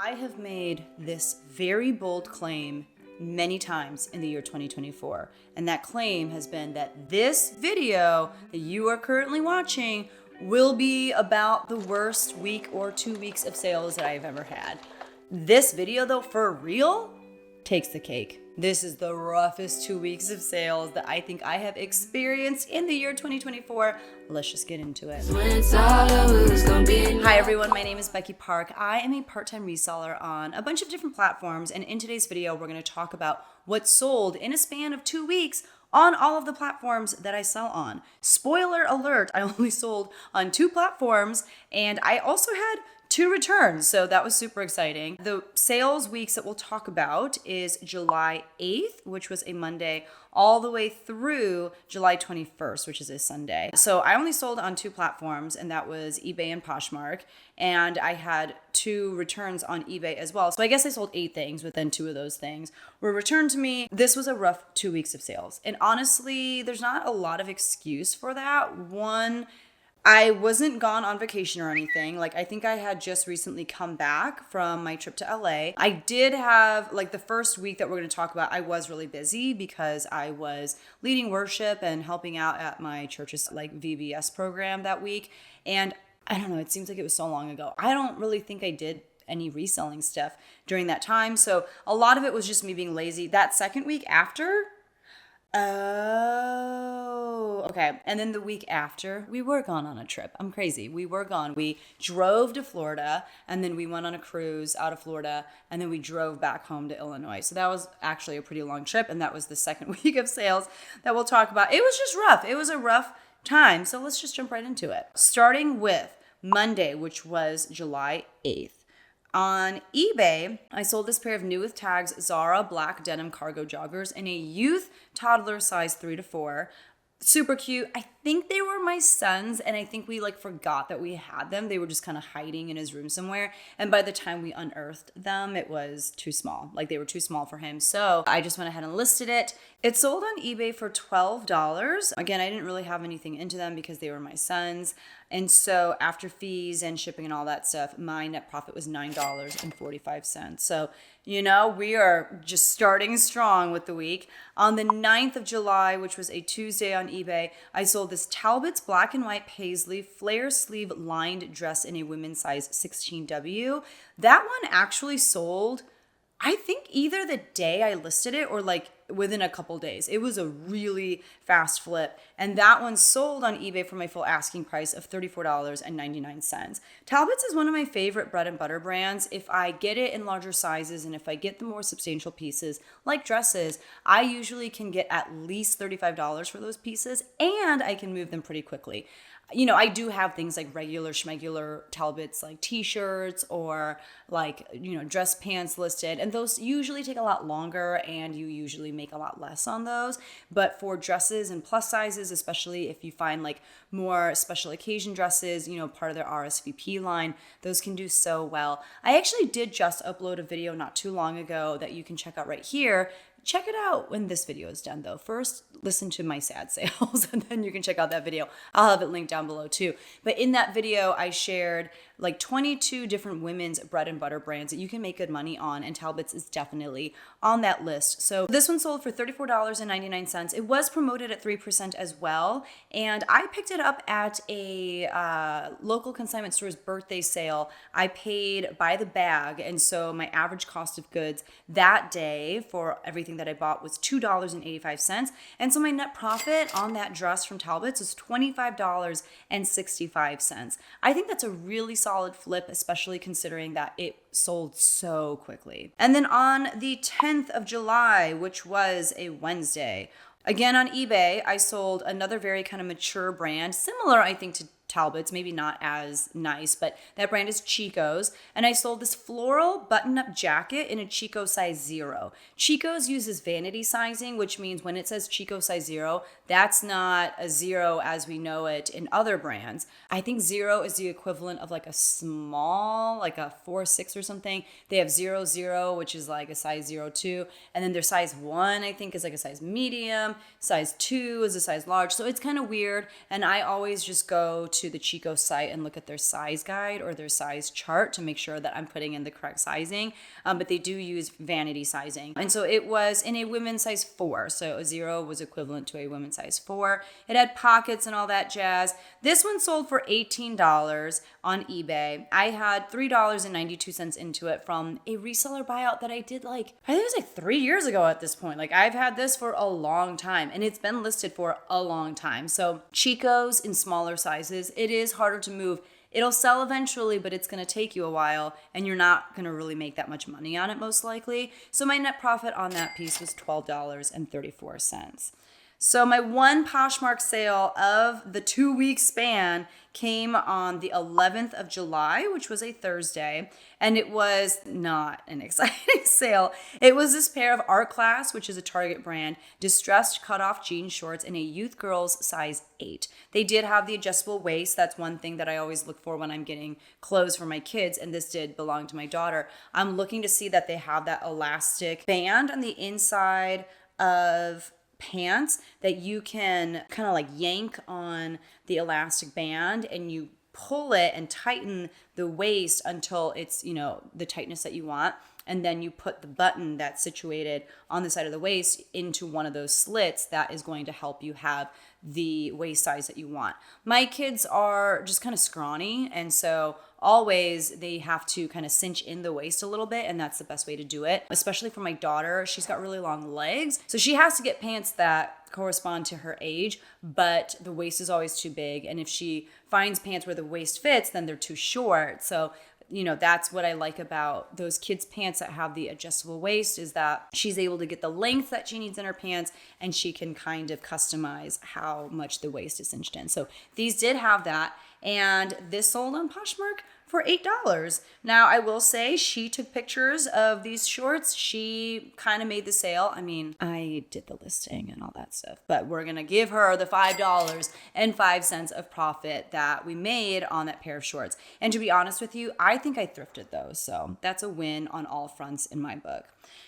I have made this very bold claim many times in the year 2024, and that claim has been that this video that you are currently watching will be about the worst week or 2 weeks of sales that I've ever had. This video, though, for real, takes the cake. This is the roughest 2 weeks of sales that I think I have experienced in the year 2024. Let's just get into it. Hi everyone, my name is Becky Park. I am a part-time reseller on a bunch of different platforms, and in today's video, we're going to talk about what sold in a span of 2 weeks on all of the platforms that I sell on. Spoiler alert, I only sold on 2 platforms, and I also had 2 returns, so that was super exciting. The sales weeks that we'll talk about is July 8th, which was a Monday, all the way through July 21st, which is a Sunday. So I only sold on 2 platforms, and that was eBay and Poshmark, and I had 2 returns on eBay as well. So I guess I sold 8 things, but then 2 of those things were returned to me. This was a rough 2 weeks of sales, and honestly, there's not a lot of excuse for that. One, I wasn't gone on vacation or anything. Like, I think I had just recently come back from my trip to LA. I did have, like, the first week that we're going to talk about, I was really busy because I was leading worship and helping out at my church's, like, VBS program that week. And I don't know, it seems like it was so long ago. I don't really think I did any reselling stuff during that time. So a lot of it was just me being lazy. That second week after, okay. And then the week after, we were gone on a trip. I'm crazy. We were gone. We drove to Florida, and then we went on a cruise out of Florida, and then we drove back home to Illinois. So that was actually a pretty long trip, and that was the second week of sales that we'll talk about. It was just rough. It was a rough time. So let's just jump right into it. Starting with Monday, which was July 8th. On eBay, I sold this pair of new with tags Zara black denim cargo joggers in a youth toddler size 3 to 4. Super cute. I think they were my son's, and I think we forgot that we had them. They were just kind of hiding in his room somewhere. And by the time we unearthed them, it was too small. Like, they were too small for him. So I just went ahead and listed it. It sold on eBay for $12. Again, I didn't really have anything into them because they were my son's. And so after fees and shipping and all that stuff, my net profit was $9.45. So, you know, we are just starting strong with the week. On the 9th of July, which was a Tuesday on eBay, I sold this Talbot's black and white paisley flare sleeve lined dress in a women's size 16W. That one actually sold, I think, either the day I listed it or within a couple days. It was a really fast flip. And that one sold on eBay for my full asking price of $34.99. Talbot's is one of my favorite bread and butter brands. If I get it in larger sizes and if I get the more substantial pieces like dresses, I usually can get at least $35 for those pieces, and I can move them pretty quickly. You know, I do have things like regular schmegular Talbots, like t-shirts or dress pants listed. And those usually take a lot longer, and you usually make a lot less on those. But for dresses and plus sizes, especially if you find more special occasion dresses, part of their RSVP line, those can do so well. I actually did just upload a video not too long ago that you can check out right here. Check it out when this video is done, though. First, listen to my sad sales, and then you can check out that video. I'll have it linked down below, too. But in that video, I shared 22 different women's bread and butter brands that you can make good money on, and Talbot's is definitely on that list. So this one sold for $34.99. It was promoted at 3% as well, and I picked it up at a local consignment store's birthday sale. I paid by the bag, and so my average cost of goods that day for everything that I bought was $2.85. And so my net profit on that dress from Talbot's was $25.65. I think that's a really solid flip, especially considering that it sold so quickly. And then on the 10th of July, which was a Wednesday, again on eBay, I sold another very kind of mature brand, similar, I think, to Talbot's, maybe not as nice, but that brand is Chico's. And I sold this floral button-up jacket in a Chico size 0. Chico's uses vanity sizing, which means when it says Chico size 0, that's not a 0 as we know it in other brands. I think 0 is the equivalent of a small, a 4-6 or something. They have 0-0, which is a size 0-2. And then their size 1, I think, is a size medium. Size 2 is a size large. So it's kind of weird. And I always just go to the Chico site and look at their size guide or their size chart to make sure that I'm putting in the correct sizing. But they do use vanity sizing. And so it was in a women's size 4. So a 0 was equivalent to a women's size 4. It had pockets and all that jazz. This one sold for $18 on eBay. I had $3.92 into it from a reseller buyout that I did I think it was 3 years ago at this point. I've had this for a long time and it's been listed for a long time. So Chico's in smaller sizes, it is harder to move. It'll sell eventually, but it's going to take you a while and you're not going to really make that much money on it most likely. So my net profit on that piece was $12.34. So my one Poshmark sale of the 2-week span came on the 11th of July, which was a Thursday, and it was not an exciting sale. It was this pair of Art Class, which is a Target brand, distressed cutoff jean shorts in a youth girl's size 8. They did have the adjustable waist. That's one thing that I always look for when I'm getting clothes for my kids, and this did belong to my daughter. I'm looking to see that they have that elastic band on the inside of pants that you can kind of yank on the elastic band and you pull it and tighten the waist until it's, the tightness that you want. And then you put the button that's situated on the side of the waist into one of those slits that is going to help you have the waist size that you want. My kids are just kind of scrawny, and so always they have to kind of cinch in the waist a little bit, and that's the best way to do it. Especially for my daughter, she's got really long legs, so she has to get pants that correspond to her age, but the waist is always too big, and if she finds pants where the waist fits, then they're too short. So that's what I like about those kids' pants that have the adjustable waist, is that she's able to get the length that she needs in her pants and she can kind of customize how much the waist is cinched in. So these did have that, and this sold on Poshmark for $8. Now, I will say she took pictures of these shorts. She kind of made the sale. I mean, I did the listing and all that stuff, but we're going to give her the $5.05 of profit that we made on that pair of shorts. And to be honest with you, I think I thrifted those. So that's a win on all fronts in my book.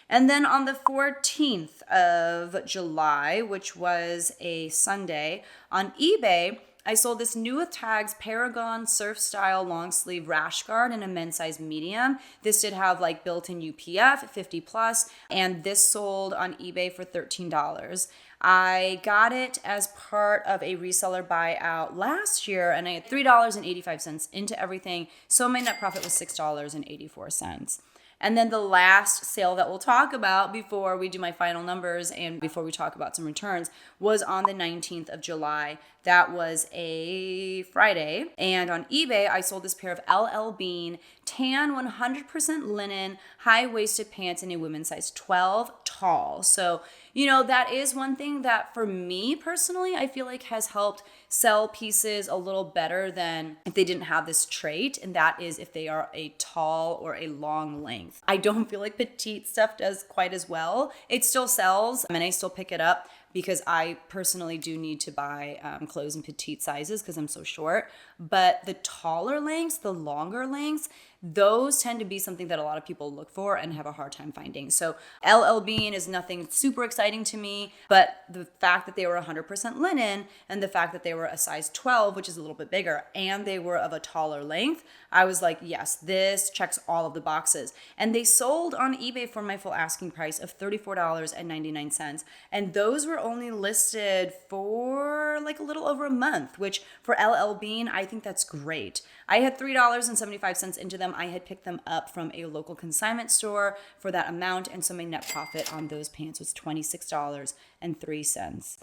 And then on the 14th of July, which was a Sunday, on eBay, I sold this new with tags Paragon surf style long sleeve rash guard in a men's size medium. This did have built-in UPF 50 plus, and this sold on eBay for $13. I got it as part of a reseller buyout last year, and I had $3.85 into everything. So my net profit was $6.84. And then the last sale that we'll talk about before we do my final numbers and before we talk about some returns was on the 19th of July. That was a Friday. And on eBay, I sold this pair of LL Bean tan 100% linen high-waisted pants in a women's size 12 tall. So, that is one thing that for me personally, I feel like has helped sell pieces a little better than if they didn't have this trait, and that is if they are a tall or a long length. I don't feel like petite stuff does quite as well. It still sells, and I still pick it up because I personally do need to buy clothes in petite sizes because I'm so short. But the taller lengths, the longer lengths, those tend to be something that a lot of people look for and have a hard time finding. So LL Bean is nothing super exciting to me, but the fact that they were 100% linen and the fact that they were a size 12, which is a little bit bigger, and they were of a taller length, I was like, yes, this checks all of the boxes. And they sold on eBay for my full asking price of $34.99. And those were only listed for a little over a month, which for LL Bean, I think that's great. I had $3.75 into them. I had picked them up from a local consignment store for that amount, and so my net profit on those pants was $26.03.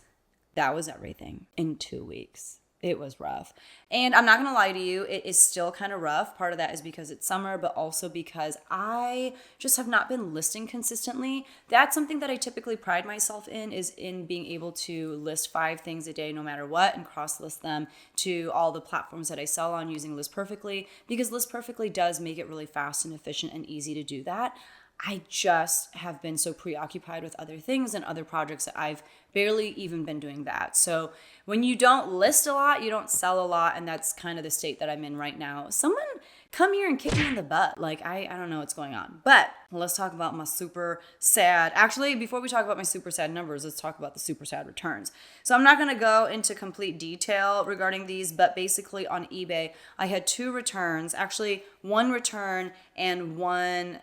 That was everything in 2 weeks. It was rough. And I'm not going to lie to you, it is still kind of rough. Part of that is because it's summer, but also because I just have not been listing consistently. That's something that I typically pride myself in, is in being able to list 5 things a day no matter what and cross-list them to all the platforms that I sell on using List Perfectly, because List Perfectly does make it really fast and efficient and easy to do that. I just have been so preoccupied with other things and other projects that I've barely even been doing that. So when you don't list a lot, you don't sell a lot, and that's kind of the state that I'm in right now. Someone come here and kick me in the butt. Like, I don't know what's going on. But let's talk about my super sad. Actually, before we talk about my super sad numbers, let's talk about the super sad returns. So I'm not going to go into complete detail regarding these, but basically on eBay, I had 2 returns. Actually, 1 return and 1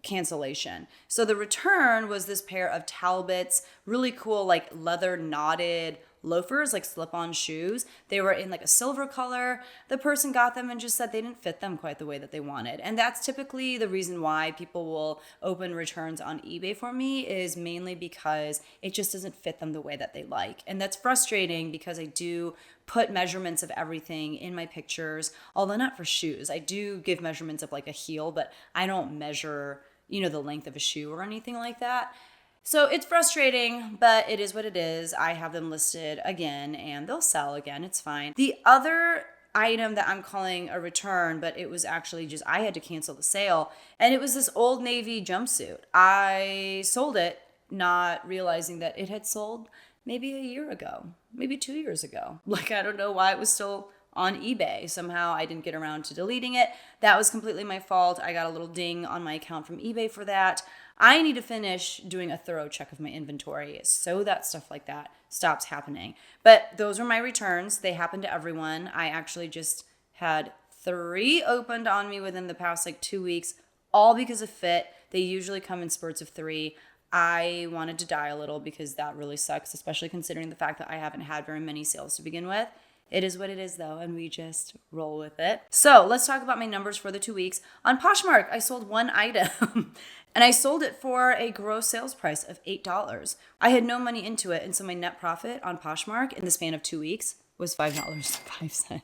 cancellation. So the return was this pair of Talbots, really cool, like leather knotted loafers, like slip-on shoes. They were in like a silver color. The person got them and just said they didn't fit them quite the way that they wanted. And that's typically the reason why people will open returns on eBay for me, is mainly because it just doesn't fit them the way that they like. And that's frustrating because I do put measurements of everything in my pictures, although not for shoes. I do give measurements of like a heel, but I don't measure, you know, the length of a shoe or anything like that. So it's frustrating, but it is what it is. I have them listed again and they'll sell again. It's fine. The other item that I'm calling a return, but it was actually just, I had to cancel the sale. And it was this Old Navy jumpsuit. I sold it, not realizing that it had sold maybe a year ago, maybe 2 years ago. Like, I don't know why it was still on eBay. Somehow I didn't get around to deleting it. That was completely my fault. I got a little ding on my account from eBay for that. I need to finish doing a thorough check of my inventory so that stuff like that stops happening. But those were my returns. They happen to everyone. I actually just had 3 opened on me within the past like 2 weeks, all because of fit. They usually come in spurts of 3. I wanted to die a little because that really sucks, especially considering the fact that I haven't had very many sales to begin with. It is what it is, though, and we just roll with it. So let's talk about my numbers for the 2 weeks. On Poshmark, I sold 1 item, and I sold it for a gross sales price of $8. I had no money into it, and so my net profit on Poshmark in the span of 2 weeks was $5.05.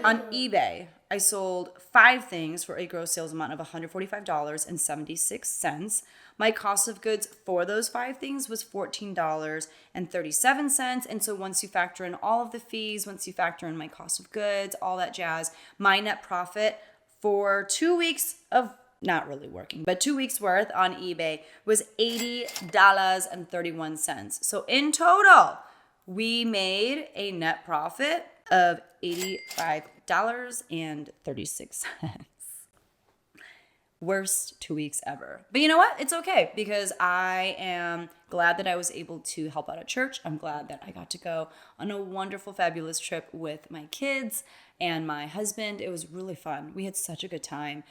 On eBay, I sold 5 things for a gross sales amount of $145.76. My cost of goods for those 5 things was $14.37. And so once you factor in all of the fees, once you factor in my cost of goods, all that jazz, my net profit for 2 weeks of not really working, but 2 weeks worth on eBay was $80.31. So in total, we made a net profit of $85.36. Worst 2 weeks ever. But you know what? It's okay because I am glad that I was able to help out at church. I'm glad that I got to go on a wonderful, fabulous trip with my kids and my husband. It was really fun. We had such a good time.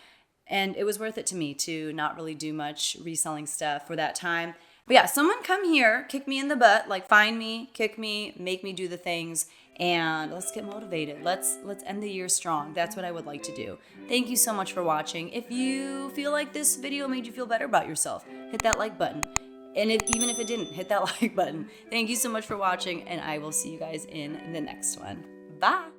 And it was worth it to me to not really do much reselling stuff for that time. But yeah, someone come here, kick me in the butt, like find me, kick me, make me do the things, and let's get motivated. Let's end the year strong. That's what I would like to do. Thank you so much for watching. If you feel like this video made you feel better about yourself, hit that like button. And even if it didn't, hit that like button. Thank you so much for watching, and I will see you guys in the next one. Bye.